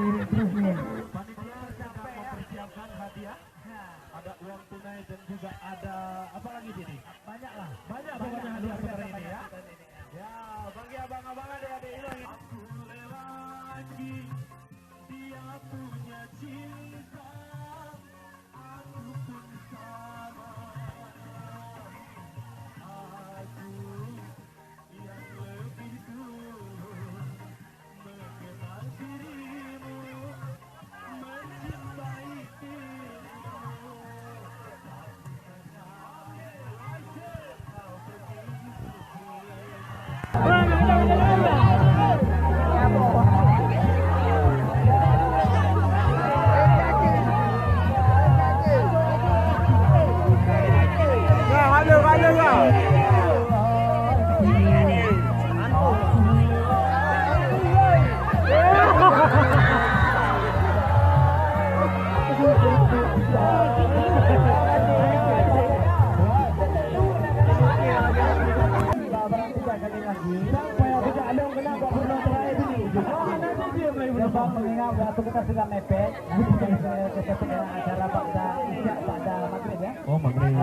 lirik terus nih. Panitia sedang mempersiapkan hadiah. Ada uang tunai dan juga ada apa lagi ini? Banyak lah. Banyak pokoknya hadiah seperti ini ya. Ya, bagi abang-abang adik-adik ini. Aku lelaki, dia punya cinta. Aku pun sama. Aku yang lebih dulu mengenal dirimu, mencintai dirimu. Mengingat waktu kita sudah mepet, kita acara pada isya pada maghrib ya. Oh, maghrib.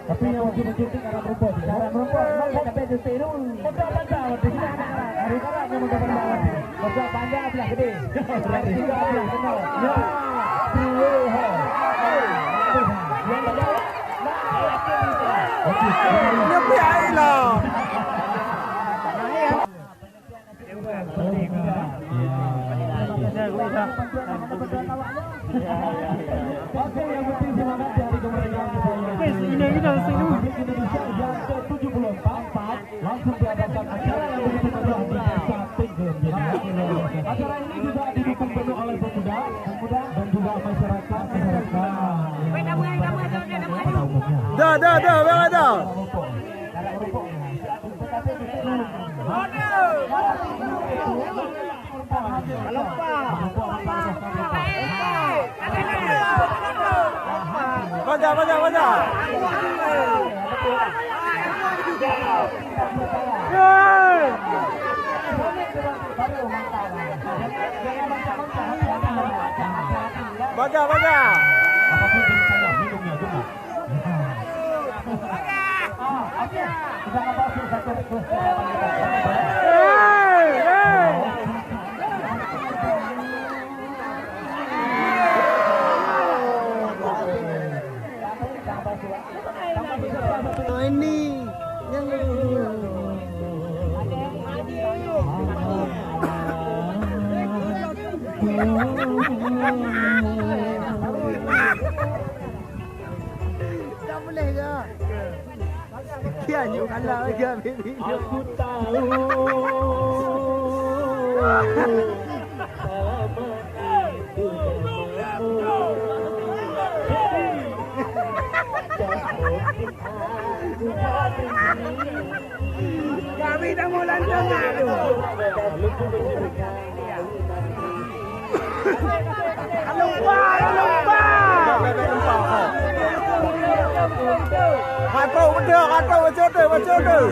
Tapi yang wajib mencuti cara merumput. Cara merumput, maka sampai cuti itu. Betul betul. Di sini anak-anak. Hari kalah yang mudah berlawan. Betul panjang belah gede. Belah tiga belah kenal. Ya. Yang kedua. Dia biar lah. Oke, yang penting semangat dari kemerdekaan kita. Indonesia yang ke-74 langsung diadakan acara yang begitu megah di Desa Tinggul. Acara ini juga didukung penuh oleh pemuda dan juga masyarakat. Dah, bang dah. Baca. Baca. Apapun jenisnya, minumnya juga. Oke. Kita ngebahas satu Ini yang tak boleh ke? Kian you kalah ke baby. Aku tahu. Kami dah mula dengar tu. Lupa. Kata betul.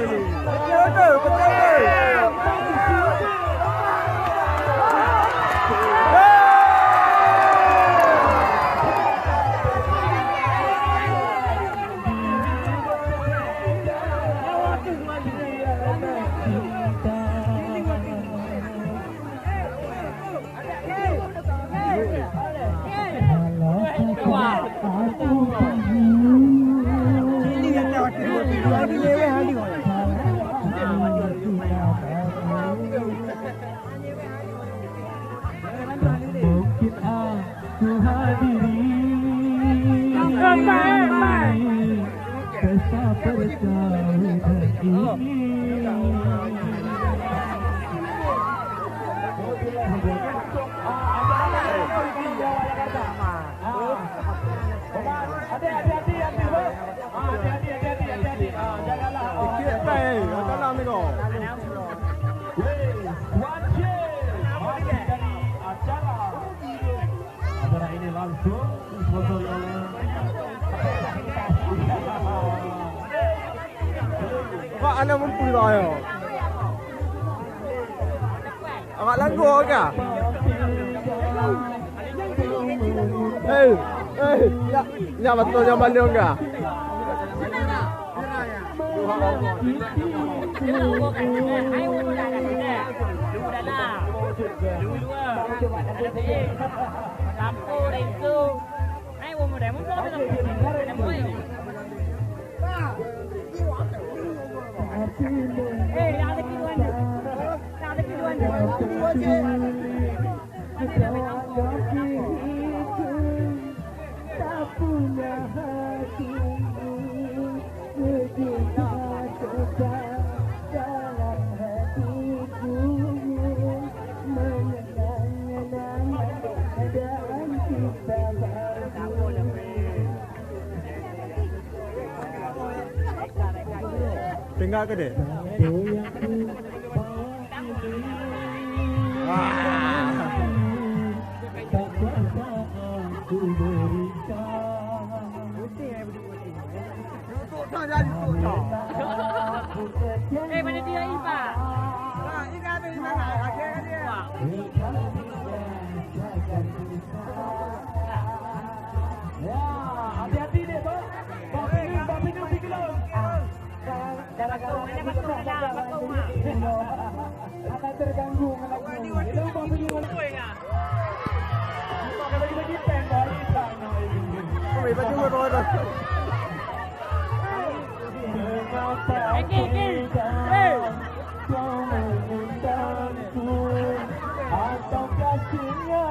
Mungkin aku hadiri pesta perkawinan ini. Acara ini langsung disponsori oleh Pak, anda mampu tak ya? Awak lagu ke? Ya betul yang mana enggak? Tinggal ke deh? Mana dia Ipa? Ini ada di mana? Akhirnya dia. Ya, hati-hati deh, Bang. Bang Pinang pergi laut. Akan terganggu anaknya. Itu Bang Pinang. Kalau kita pen balik sana. Kami baju berwarna. Atau kasihnya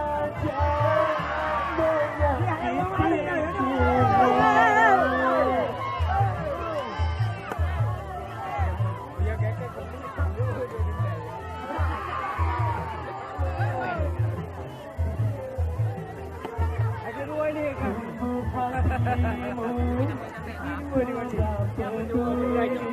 Yang